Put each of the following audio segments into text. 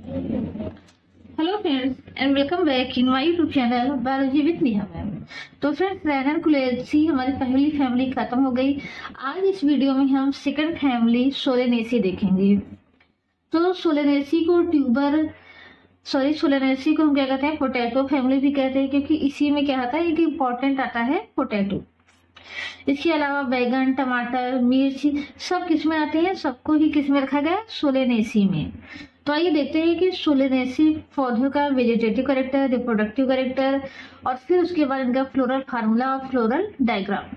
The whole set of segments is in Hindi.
Hello friends and welcome back in my YouTube channel biology with Neha ma'am. तो फ्रेंड्स रैनन कुलेसी हमारी पहली फैमिली खत्म हो गई। आज इस वीडियो में हम सेकंड फैमिली सोलेनेसी देखेंगे। तो सोलेनेसी को सोलेनेसी को हम क्या कहते हैं, पोटैटो फैमिली भी कहते हैं, क्योंकि इसी में क्या आता है कि इंपॉर्टेंट आता है पोटैटो। इसके अलावा बैगन, टमाटर, मिर्च सब किस में आते हैं, सबको ही किस में रखा गया है, सोलेनेसी में। तो आइए देखते हैं कि सोलेनेसी पौधों का वेजिटेटिव कैरेक्टर, रिप्रोडक्टिव कैरेक्टर और फिर उसके बाद इनका फ्लोरल फार्मूला और फ्लोरल डायग्राम।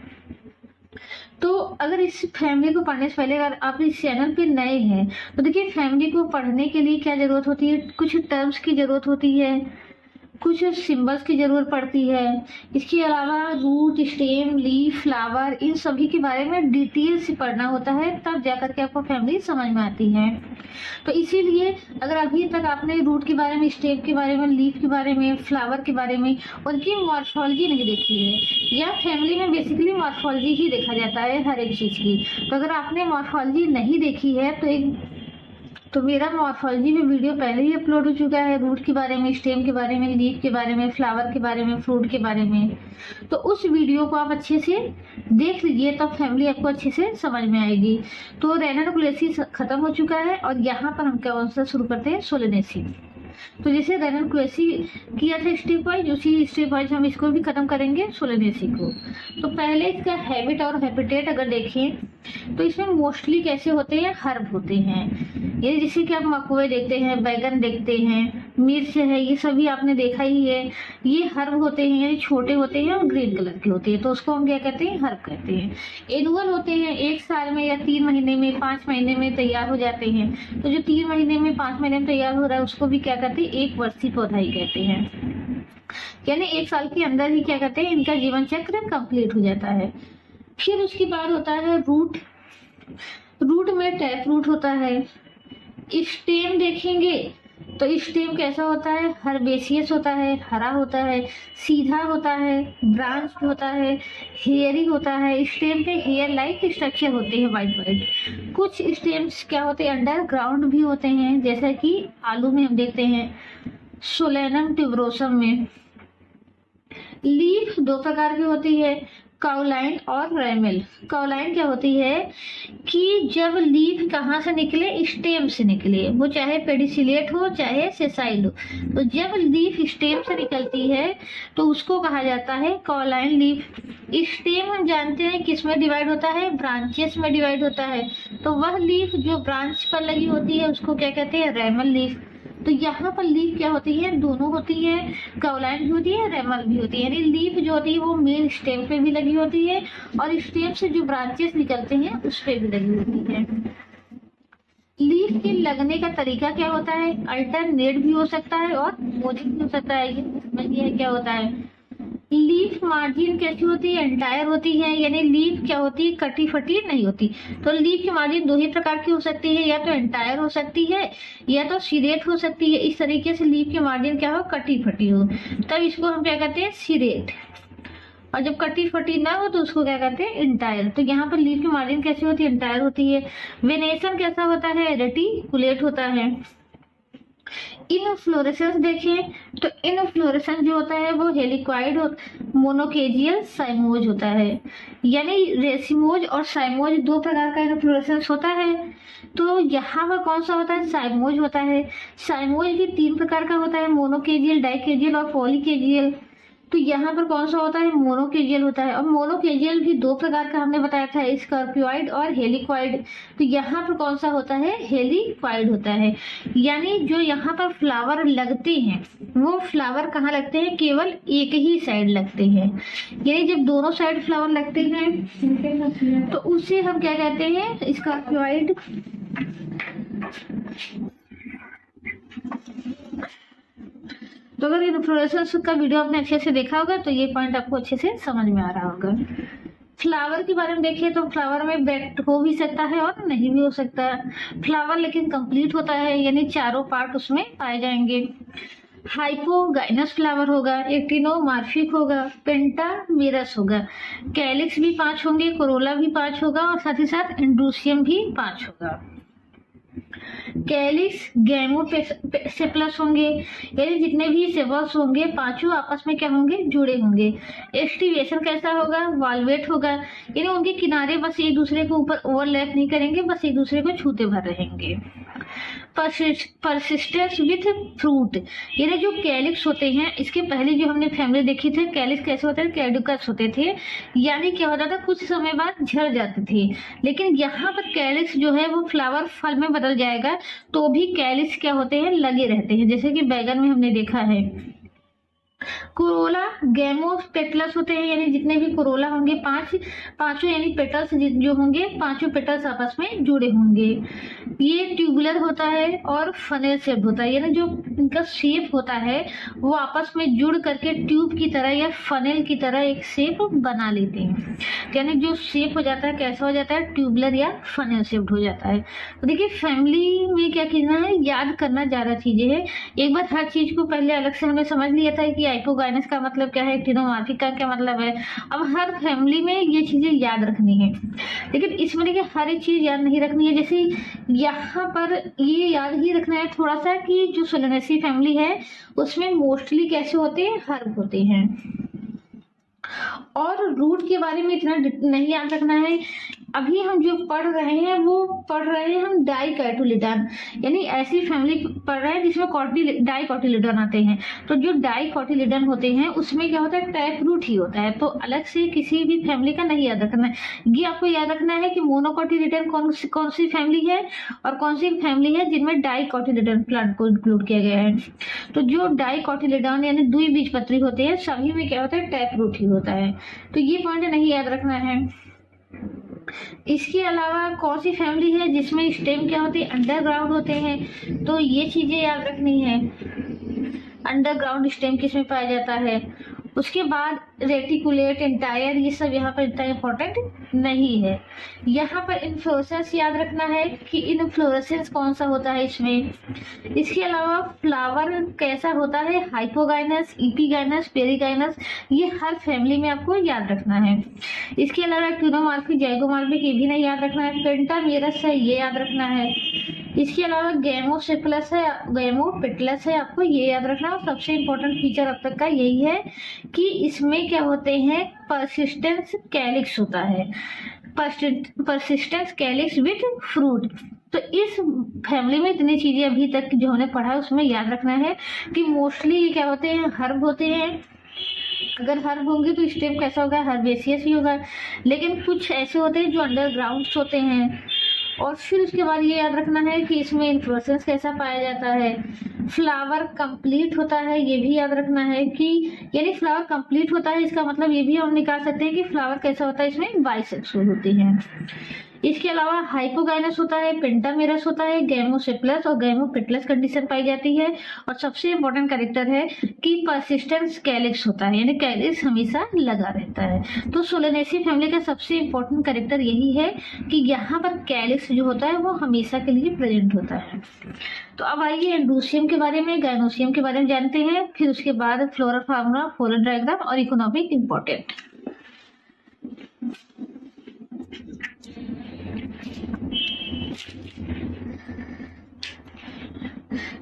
तो अगर इस फैमिली को पढ़ने से पहले अगर आप इस चैनल पे नए हैं तो देखिए, फैमिली को पढ़ने के लिए क्या जरूरत होती है, कुछ टर्म्स की जरूरत होती है, कुछ सिंबल्स की जरूरत पड़ती है। इसके अलावा रूट, स्टेम, लीफ, फ्लावर इन सभी के बारे में डिटेल से पढ़ना होता है, तब जाकर के आपको फैमिली समझ में आती है। तो इसीलिए अगर अभी तक आपने रूट के बारे में, स्टेम के बारे में, लीफ के बारे में, फ्लावर के बारे में उनकी मॉर्फोलॉजी नहीं देखी है, या फैमिली में बेसिकली मॉर्फोलॉजी ही देखा जाता है हर एक चीज की, तो अगर आपने मॉर्फोलॉजी नहीं देखी है तो मेरा मॉर्फोलॉजी में वीडियो पहले ही अपलोड हो चुका है, रूट के बारे में, स्टेम के बारे में, लीफ के बारे में, फ्लावर के बारे में, फ्रूट के बारे में। तो उस वीडियो को आप अच्छे से देख लीजिए, तब फैमिली आपको अच्छे से समझ में आएगी। तो रैनन कुलेसी खत्म हो चुका है और यहाँ पर हम क्या शुरू करते हैं, सोलेनेसी। तो जैसे रैनन कुलेसी किया था स्टेप वाइज, उसी स्टेप वाइज हम इसको भी खत्म करेंगे, सोलेनेसी को। तो पहले इसका हैबिट और हैबिटेट अगर देखें तो इसमें मोस्टली कैसे होते हैं, हर्ब होते हैं। ये जैसे कि आप मकवे देखते हैं, बैगन देखते हैं, मिर्च है, ये सभी आपने देखा ही है, ये हर्ब होते हैं, यानी छोटे होते हैं और ग्रीन कलर के होते हैं, तो उसको हम क्या कहते हैं, हर्ब कहते हैं। एनुअल होते हैं, एक साल में या 3 महीने में, 5 महीने में तैयार हो जाते हैं। तो जो 3 महीने में, 5 महीने में तैयार हो रहा है उसको भी क्या कहते हैं, एक वर्षीय पौधा ही कहते हैं, यानी 1 साल के अंदर ही क्या कहते हैं, इनका जीवन चक्र कंप्लीट हो जाता है। फिर उसके बाद होता है रूट। रूट में टैप रूट होता है। स्टेम देखेंगे तो स्टेम कैसा होता है, हर्बेशियस होता है, हरा होता है, सीधा होता है, ब्रांच होता है, हेयरी होता है। स्टेम पे हेयर लाइक स्ट्रक्चर होते हैं, वाइट वाइट। कुछ स्टेम्स क्या होते हैं, अंडरग्राउंड भी होते हैं, जैसा कि आलू में हम देखते हैं, सोलेनम ट्यूबरोसम में। लीफ 2 प्रकार की होती है, काउलाइन और रैमेल। काउलाइन क्या होती है कि जब लीफ कहाँ से निकले, स्टेम से निकले, वो चाहे पेडिसिलेट हो चाहे सेसाइल हो, तो जब लीफ स्टेम से निकलती है तो उसको कहा जाता है काउलाइन लीफ। स्टेम हम जानते हैं किस में डिवाइड होता है, ब्रांचेस में डिवाइड होता है, तो वह लीफ जो ब्रांच पर लगी होती है उसको क्या कहते हैं, रैमल लीफ। तो यहाँ पर लीफ क्या होती है, दोनों होती है, काउलाइन भी होती है, रेमल भी होती है, यानी लीफ जो होती है वो मेन स्टेम पे भी लगी होती है और स्टेम से जो ब्रांचेस निकलते हैं उस पे भी लगी होती है। लीफ के लगने का तरीका क्या होता है, अल्टरनेट भी हो सकता है और मोजिक भी हो सकता है। ये समझिए क्या होता है। लीफ मार्जिन कैसी होती है, एंटायर होती है, यानी लीफ क्या होती है, कटी फटी नहीं होती। तो लीफ की मार्जिन 2 ही प्रकार की हो सकती है, या तो एंटायर हो सकती है या तो सिरेट हो सकती है। इस तरीके से लीफ की मार्जिन क्या हो, कटी फटी हो, तब इसको हम क्या कहते हैं, सिरेट। और जब कटी फटी ना हो तो उसको क्या कहते हैं, एंटायर। तो यहाँ पर लीफ की मार्जिन कैसी होती है, एंटायर होती है। वेनेशन कैसा होता है, रेटिकुलेट होता है। इनफ्लोरेसेंस देखें तो इनफ्लोरेसेंस जो होता है वो हेलिक्वाइड और मोनोकेजियल साइमोज होता है, यानी रेसिमोज और साइमोज 2 प्रकार का इनफ्लोरेसेंस होता है। तो यहाँ पर कौन सा होता है, साइमोज होता है। साइमोज भी 3 प्रकार का होता है, मोनोकेजियल, डाइकेजियल और पॉलीकेजियल। तो यहाँ पर कौन सा होता है, मोनोकेजियल होता है। और मोनोकेजियल भी 2 प्रकार का हमने बताया था, स्कॉर्पियोइड और हेलिक्वाइड। तो यहाँ पर कौन सा होता है, हेलिक्वाइड होता है। यानी जो यहाँ पर फ्लावर लगते हैं वो फ्लावर कहाँ लगते हैं, केवल एक ही साइड लगते हैं, यानी जब दोनों साइड फ्लावर लगते हैं तो उसे हम क्या कहते हैं, स्कॉर्पियोइड। तो अगर इन्फ्लोरेसेंस का वीडियो आपने अच्छे से देखा होगा तो ये पॉइंट आपको अच्छे से समझ में आ रहा होगा। फ्लावर के बारे में देखिए तो फ्लावर में बेट हो भी सकता है और नहीं भी हो सकता है। फ्लावर लेकिन कंप्लीट होता है, यानी चारों पार्ट उसमें पाए जाएंगे। हाइपोगाइनस फ्लावर होगा, एक्टिनोमार्फिक होगा, पेंटामेरस होगा, कैलिक्स भी 5 होंगे, कोरोला भी 5 होगा और साथ ही साथ एंड्रोसियम भी 5 होगा। कैलिक्स गैमोसेप्लस होंगे, यानी जितने भी सेबल्स होंगे पांचों आपस में क्या होंगे, जुड़े होंगे। एस्टिवेशन कैसा होगा, वाल्वेट होगा, यानी उनके किनारे बस एक दूसरे के ऊपर ओवरलैप नहीं करेंगे, बस एक दूसरे को छूते भर रहेंगे। परसिस्टेंस विथ फ्रूट, यानी जो कैलिक्स होते हैं, इसके पहले जो हमने फैमिली देखी थे कैलिक्स कैसे होते थे, कैडुकस होते थे, यानी क्या होता था कुछ समय बाद झड़ जाते थे। लेकिन यहाँ पर कैलिक्स जो है वो फ्लावर फल में बदल जाएगा, तो भी कैलिक्स क्या होते हैं, लगे रहते हैं, जैसे कि बैगन में हमने देखा है। कोरोला गैमोपेटलस होते हैं, यानी जितने भी कोरोला होंगे पांचों यानी पेटल्स जो होंगे, पांचों पेटल्स आपस में जुड़े होंगे। ये ट्यूबुलर होता है और फनेल शेप होता है, यानी जो इनका शेप होता है वो आपस में जुड़ करके ट्यूब की तरह या फनेल की तरह एक शेप बना लेते हैं। यानी जो शेप हो जाता है कैसा हो जाता है, ट्यूबुलर या फनेल शेप्ड हो जाता है। तो देखिए फैमिली में क्या करना है, याद करना ज्यादा चीजें हैं। एक बार हर चीज को पहले अलग से हमने समझ लिया था कि हाइपोगाइनस का मतलब क्या है, एक्टिनोमार्फिक का क्या मतलब है। अब हर फैमिली में ये चीजें याद रखनी है, लेकिन इसमें देखिए हर एक चीज याद नहीं रखनी है। जैसे यहाँ पर ये याद ही रखना है थोड़ा सा कि जो सोलेनेसी फैमिली है उसमें मोस्टली कैसे होते हैं, हर्ब होते हैं। और रूट के बारे में इतना नहीं याद रखना है। अभी हम जो पढ़ रहे हैं वो पढ़ रहे हैं हम डाइकोटिलीडन, यानी ऐसी फैमिली पढ़ रहे हैं जिसमें डाइकोटिलीडन आते हैं। तो जो डाइकोटिलीडन होते हैं उसमें क्या होता है, टैप रूट ही होता है। तो अलग से किसी भी फैमिली का नहीं याद रखना है। ये आपको याद रखना है कि मोनोकोटिलीडन कौन सी फैमिली है और कौन सी फैमिली है जिनमें डाइकोटिलीडन प्लांट को इंक्लूड किया गया है। तो जो डाइकोटिलीडन यानी द्विबीजपत्री होते हैं सभी में क्या होता है, टैप रूट ही होता है। तो ये पॉइंट नहीं याद रखना है। इसके अलावा कौन सी फैमिली है जिसमें स्टेम क्या होते हैं, अंडरग्राउंड होते हैं, तो ये चीजें याद रखनी है। अंडरग्राउंड स्टेम किसमें पाया जाता है। उसके बाद रेटिकुलेट, एंटायर, ये सब यहाँ पर इतना इम्पोर्टेंट नहीं है। यहाँ पर इन्फ्लोरेसेंस याद रखना है कि इन्फ्लोरेसेंस कौन सा होता है इसमें। इसके अलावा फ्लावर कैसा होता है, हाइपोगाइनस, इपीगाइनस, पेरिगाइनस, ये हर फैमिली में आपको याद रखना है। इसके अलावा एक्टिनोमार्फिक, जाइगोमार्फिक, ये भी नहीं याद रखना है। पेंटामेरस है, ये याद रखना है। इसके अलावा गैमोसेफलस है, गैमोपेटलस है, आपको ये याद रखना है। और सबसे इम्पोर्टेंट फीचर अब तक का यही है कि इसमें क्या होते हैं, परसिस्टेंस कैलिक्स होता है, परसिस्टेंस कैलिक्स विथ फ्रूट। तो इस फैमिली में इतनी चीजें अभी तक जो हमने पढ़ा है उसमें याद रखना है कि मोस्टली ये क्या होते हैं, हर्ब होते हैं। अगर हर्ब होंगे तो स्टेम कैसा होगा, हर्बेसियस ही होगा। लेकिन कुछ ऐसे होते हैं जो अंडरग्राउंड होते हैं। और फिर उसके बाद ये याद रखना है कि इसमें इन्फ्लोरेसेंस कैसा पाया जाता है। फ्लावर कंप्लीट होता है, ये भी याद रखना है कि यानी फ्लावर कंप्लीट होता है, इसका मतलब ये भी हम निकाल सकते हैं कि फ्लावर कैसा होता है, इसमें बाइसेक्सुअल होती है। इसके अलावा हाइपोगाइनस होता है, पेंटामेरस होता है, गैमोसेप्लस और गैमोपेटलस कंडीशन पाई जाती है। और सबसे इम्पोर्टेंट कैरेक्टर है कि परसिस्टेंस कैलिक्स होता है, यानी कैलिक्स हमेशा लगा रहता है। तो सोलेनेसी फैमिली का सबसे इम्पोर्टेंट कैरेक्टर यही है कि यहाँ पर कैलिक्स जो होता है वो हमेशा के लिए प्रेजेंट होता है। तो अब आइए एंड्रोसियम के बारे में, गायनोसियम के बारे में जानते हैं। फिर उसके बाद फ्लोरल फार्मूला, फ्लोरल डायग्राम और इकोनॉमिक इम्पोर्टेंट।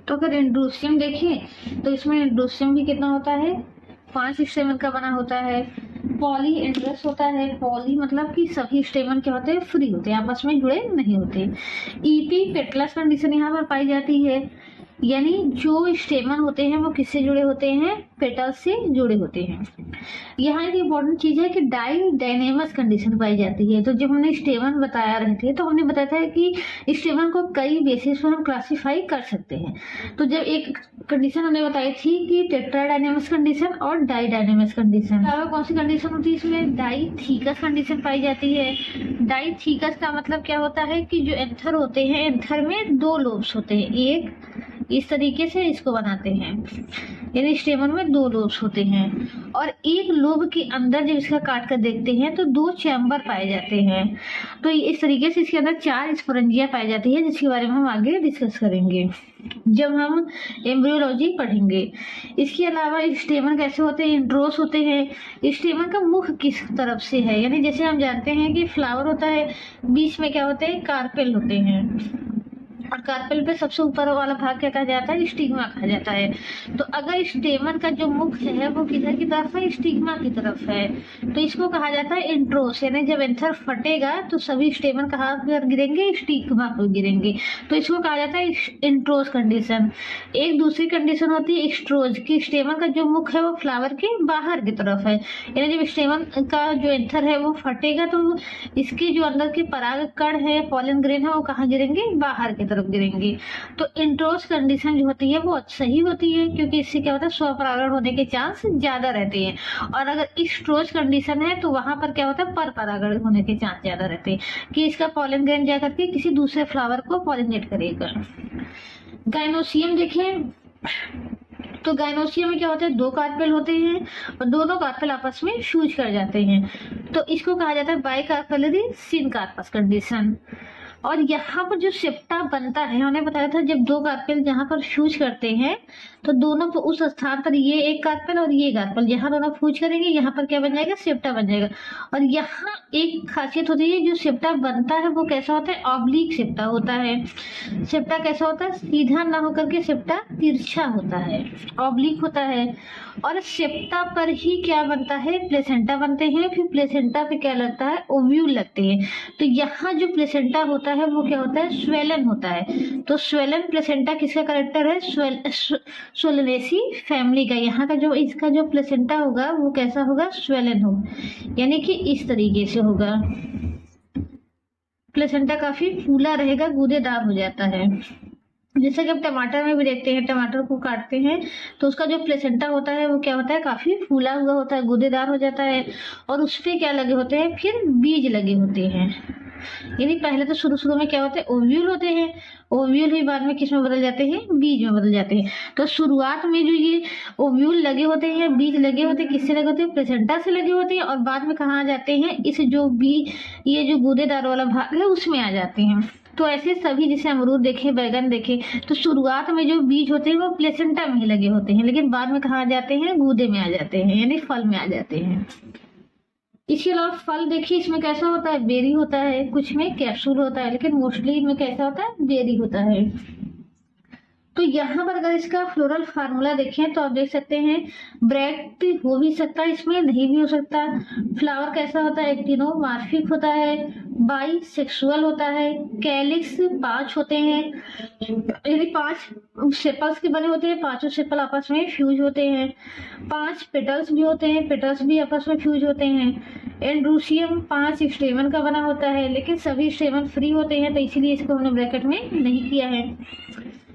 तो अगर एंड्रोसियम देखें तो इसमें एंड्रोसियम भी कितना होता है, 5 स्टेमन का बना होता है। पॉली एंड्रस होता है, पॉली मतलब कि सभी स्टेमन क्या होते हैं, फ्री होते हैं, आपस में जुड़े नहीं होते। ईपी पेटलस कंडीशन यहाँ पर पाई जाती है, यानी जो स्टेमन होते हैं वो किससे जुड़े होते हैं, पेटल्स से जुड़े होते हैं। यहाँ एक इम्पोर्टेंट चीज है कि डाइनेमस कंडीशन पाई जाती है। तो जब हमने स्टेमन बताया रहे थे तो हमने बताया था कि स्टेमन को कई बेसिस पर हम क्लासिफाई कर सकते हैं। तो जब एक कंडीशन हमने बताई थी कि टेट्राडाइनेमस कंडीशन और डाइडाइनेमस कंडीशन। कौन सी कंडीशन होती है इसमें, डाइथीकस कंडीशन पाई जाती है। डाइथीकस का मतलब क्या होता है कि जो एंथर होते हैं, एंथर में 2 लोब्स होते हैं, एक इस तरीके से इसको बनाते हैं, यानी स्टेमन में 2 लोब्स होते हैं। और एक लोब के अंदर जब इसका काट कर देखते हैं तो 2 चैम्बर पाए जाते हैं। तो इस तरीके से इसके अंदर 4 स्पोरेंजिया पाई जाती है, जिसके बारे में हम आगे डिस्कस करेंगे जब हम एम्ब्रियोलॉजी पढ़ेंगे। इसके अलावा स्टेमन कैसे होते हैं, इंड्रोस होते हैं। स्टेमन का मुख किस तरफ से है, यानी जैसे हम जानते हैं कि फ्लावर होता है, बीच में क्या होते हैं, कार्पेल होते हैं। और कार्पेल पे सबसे ऊपर वाला भाग क्या कहा जाता है, स्टिग्मा कहा जाता है। तो अगर स्टेमन का जो मुख है वो किधर की तरफ है, स्टिग्मा की तरफ है, तो इसको कहा जाता है इंट्रोस, यानी जब एंथर फटेगा तो सभी स्टेमन कहाँ पर गिरेंगे, स्टिग्मा पर गिरेंगे, तो इसको कहा जाता है इंट्रोस कंडीशन। एक दूसरी कंडीशन होती है एक्सट्रोज की, स्टेमन का जो मुख है वो फ्लावर के बाहर की तरफ है, यानी जब स्टेमन का जो एंथर है वो फटेगा तो इसके जो अंदर के पराग कण है, पॉलन ग्रेन है, वो कहाँ गिरेंगे, बाहर की तरफ गिरेंगे। तो इंट्रोस कंडीशन जो होती है वो सही होती है, क्योंकि इससे क्या होता है, स्वपरागण होने के चांस ज्यादा रहते हैं। और अगर एक्सट्रोज कंडीशन है तो वहां पर क्या होता है, पर परागण होने के चांस ज्यादा रहते हैं, कि इसका पॉलन ग्रेन जा करके किसी दूसरे फ्लावर को पॉलिनेट करेगा। गाइनोसियम देखें तो गाइनोसियम में क्या होता है, दो कार्पेल होते हैं और दोनों कार्पेल आपस में फ्यूज कर जाते हैं, तो इसको कहा जाता है बाई कार्पेलरी सिनकार्पस कंडीशन। और यहाँ पर जो सेप्टा बनता है, हमने बताया था जब दो कार्पेल जहाँ पर फ्यूज करते हैं तो दोनों पर उस स्थान पर ये एक कार्पेल और ये कार्पेल जहाँ दोनों फ्यूज करेंगे, यहाँ पर क्या बन जाएगा, सेप्टा बन जाएगा। और यहाँ एक खासियत होती है, जो सेप्टा बनता है वो कैसा होता है, ऑब्लिक सेप्टा होता है। सेप्टा कैसा होता है, सीधा ना होकर के सेप्टा तिरछा होता है, ऑब्लिक होता है। और सेप्टा पर ही क्या बनता है, प्लेसेंटा बनते हैं, फिर प्लेसेंटा पे क्या लगता है, ओव्यूल लगते हैं। तो यहाँ जो प्लेसेंटा होता है वो क्या होता है, स्वेलन होता है। तो स्वेलन प्लेसेंटा किसका करेक्टर है, सोलनेसी फैमिली का। यहाँ का जो इसका जो प्लेसेंटा होगा वो कैसा होगा, स्वेलन होगा, यानी कि इस तरीके से होगा। प्लेसेंटा काफी फूला रहेगा, गूदेदार हो जाता है। जैसे कि हम टमाटर में भी देखते हैं, टमाटर को काटते हैं तो उसका जो प्लेसेंटा होता है वो क्या होता है, काफी फूला हुआ होता है, गूदेदार हो जाता है। और उस पे क्या लगे होते हैं, फिर बीज लगे होते हैं। यानी पहले तो शुरू में क्या होते हैं, ओव्यूल होते हैं, ओव्यूल ही बाद में किस में बदल जाते हैं, बीज में बदल जाते हैं। तो शुरुआत में जो ये ओव्यूल लगे होते हैं, बीज लगे होते हैं, किससे लगे होते हैं, प्लेसेंटा से लगे होते हैं, और बाद में कहाँ आ जाते हैं, इस जो बीज, ये जो गूदेदार वाला भाग है उसमें आ जाते हैं। तो ऐसे सभी, जैसे अमरूद देखे, बैगन देखे, तो शुरुआत में जो बीज होते हैं वो प्लेसेंटा में ही लगे होते हैं, लेकिन बाद में कहाँ आ जाते हैं, गूदे में आ जाते हैं, यानी फल में आ जाते हैं। इसके अलावा फल देखिए, इसमें कैसा होता है, बेरी होता है, कुछ में कैप्सूल होता है, लेकिन मोस्टली इनमें कैसा होता है, बेरी होता है। तो यहाँ पर अगर इसका फ्लोरल फार्मूला देखें तो आप देख सकते हैं, ब्रैक्ट हो भी सकता है, इसमें नहीं भी हो सकता। फ्लावर कैसा होता है, एक्टिनोमार्फिक होता है, बाई सेक्सुअल होता है, कैलिक्स 5 होते हैं, यानी 5 सेपल्स के बने होते हैं, पांचों सेपल आपस में फ्यूज होते हैं। 5 पेटल्स भी होते हैं, पेटल्स भी आपस में फ्यूज होते हैं। एंड्रूसियम 5 स्टेमन का बना होता है, लेकिन सभी स्टेमन फ्री होते हैं, तो इसीलिए इसको हमने ब्रैकेट में नहीं किया है।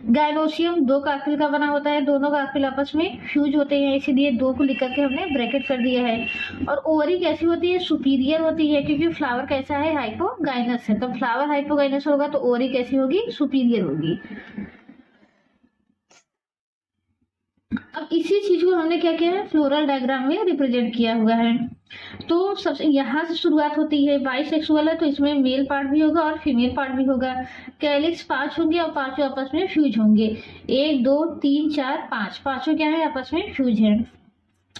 गाइनोसियम 2 कार्पेल का बना होता है, दोनों कार्पेल आपस में फ्यूज होते हैं, इसीलिए 2 को लिख करके हमने ब्रैकेट कर दिया है। और ओवरी कैसी होती है, सुपीरियर होती है, क्योंकि फ्लावर कैसा है, हाइपोगाइनस है। तो फ्लावर हाइपोगाइनस होगा तो ओवरी कैसी होगी, सुपीरियर होगी। अब इसी चीज को हमने क्या किया है, फ्लोरल डायग्राम में रिप्रेजेंट किया हुआ है। तो सबसे यहाँ से शुरुआत होती है, बाइसेक्सुअल है तो इसमें मेल पार्ट भी होगा और फीमेल पार्ट भी होगा। कैलिक्स 5 होंगे और पांचों आपस में फ्यूज होंगे, 1 2 3 4 5, पांचों क्या है, आपस में फ्यूज है।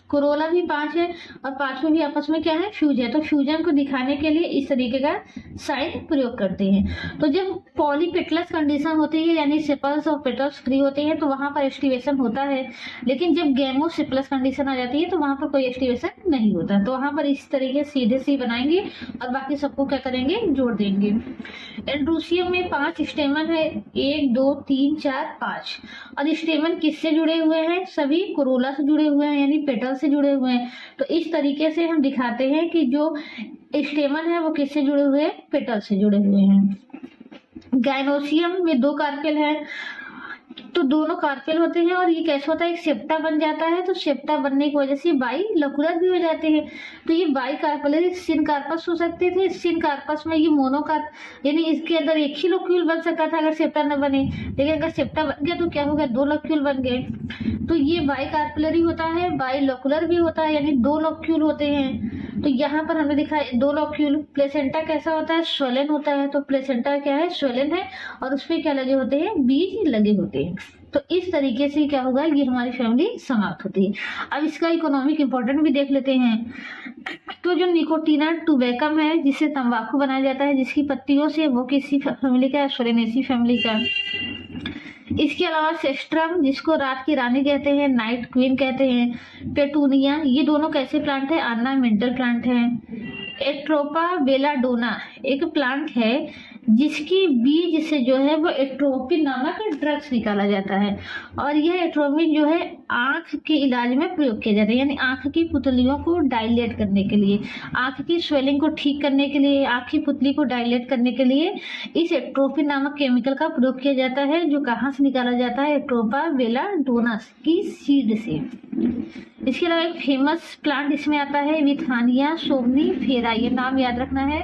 कोरोला भी 5 है और पांचों भी आपस में क्या है, फ्यूज है। तो फ्यूजन को दिखाने के लिए इस तरीके का साइन प्रयोग करते हैं। तो जब पॉलीपेटलस कंडीशन होती है, यानी सेपल्स और पेटल्स फ्री होते हैं, तो वहां पर एक्टिवेशन होता है। लेकिन जब गैमोसिपलस कंडीशन आ जाती है तो वहां पर कोई एक्टिवेशन नहीं होता। तो वहां पर इस तरीके सीधे से बनाएंगे और बाकी सबको क्या करेंगे, जोड़ देंगे। एंड्रूसियम में 5 स्टेमन है, 1 2 3 4 5। और स्टेमन किससे जुड़े हुए हैं, सभी कोरोला से जुड़े हुए हैं, यानी पेटल से जुड़े हुए हैं। तो इस तरीके से हम दिखाते हैं कि जो स्टेमन है वो किससे जुड़े हुए हैं, पेटल से जुड़े हुए हैं। गाइनोसियम में 2 कार्पेल है, तो दोनों कार्पेल होते हैं और ये कैसे होता है, एक सेप्टा बन जाता है। तो सेप्टा बनने की वजह से बाई लकुलर भी हो जाते हैं। तो ये बाई कार्पेलरी सिनकार्पस हो सकते थे। सिनकार्पस में ये मोनोकार्प, यानी इसके अंदर एक ही लोक्यूल बन सकता था अगर सेप्टा न बने, लेकिन अगर सेप्टा बन गया तो क्या हो गया, 2 लोक्यूल बन गए। तो ये बाई कार्पेलरी होता है, बाई लकुलर भी होता है, यानी 2 लोक्यूल होते हैं। तो यहाँ पर हमने दिखा 2 लोक्यूल। प्लेसेंटा कैसा होता है, स्वलन होता है। तो प्लेसेंटा क्या है, स्वलन है और उसपे क्या लगे होते हैं, बीज लगे होते हैं। तो इस तरीके से क्या होगा, ये हमारी फैमिली समाप्त होती है। अब इसका इकोनॉमिक इम्पोर्टेंट भी देख लेते हैं। तो जो निकोटीना टुबैकम है, जिससे तंबाकू बनाया जाता है, जिसकी पत्तियों से, वो किसी फैमिली का, सोलेनेसी फैमिली का। इसके अलावा सेस्ट्रम, जिसको रात की रानी कहते हैं, नाइट क्वीन कहते हैं। पेटूनिया, ये दोनों कैसे प्लांट है, ऑर्नामेंटल प्लांट है। एट्रोपा बेलाडोना एक प्लांट है जिसकी बीज से जो है वो एट्रोपिन नामक ड्रग्स निकाला जाता है, और यह एट्रोपिन जो है आंख के इलाज में प्रयोग किया जाता है, यानी आंख की पुतलियों को डायलेट करने के लिए, आंख की स्वेलिंग को ठीक करने के लिए, आंख की पुतली को डायलेट करने के लिए इस एट्रोपिन नामक केमिकल का प्रयोग किया जाता है, जो कहाँ से निकाला जाता है, एट्रोपा बेलाडोना की सीड से। इसके अलावा एक फेमस प्लांट इसमें आता है विथानिया सोमनीफेरा, ये नाम याद रखना है।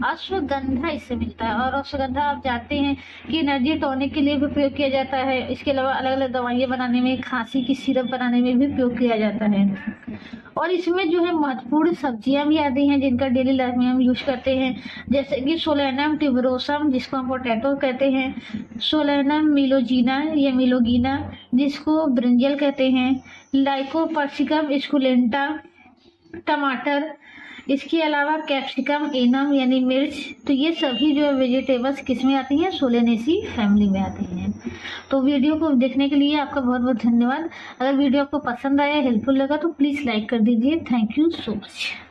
अश्वगंधा इससे मिलता है, और अश्वगंधा आप जानते हैं कि एनर्जी टॉनिक के लिए भी प्रयोग किया जाता है। इसके अलावा अलग अलग दवाइयाँ बनाने में, खांसी की सिरप बनाने में भी प्रयोग किया जाता है। और इसमें जो है महत्वपूर्ण सब्जियां भी आती हैं जिनका डेली लाइफ में हम यूज करते हैं, जैसे कि सोलेनम ट्यूबरोसम, जिसको हम पोटैटो कहते हैं, सोलेनम मिलोजीना या मिलोगीना, जिसको ब्रिंजल कहते हैं, लाइकोपर्सिकम स्कुलेंटा टमाटर, इसके अलावा कैप्सिकम एनम यानी मिर्च। तो ये सभी जो वेजिटेबल्स किस में आती हैं, सोलेनेसी फैमिली में आती हैं। तो वीडियो को देखने के लिए आपका बहुत बहुत धन्यवाद। अगर वीडियो आपको पसंद आया, हेल्पफुल लगा, तो प्लीज़ लाइक कर दीजिए। Thank you so much.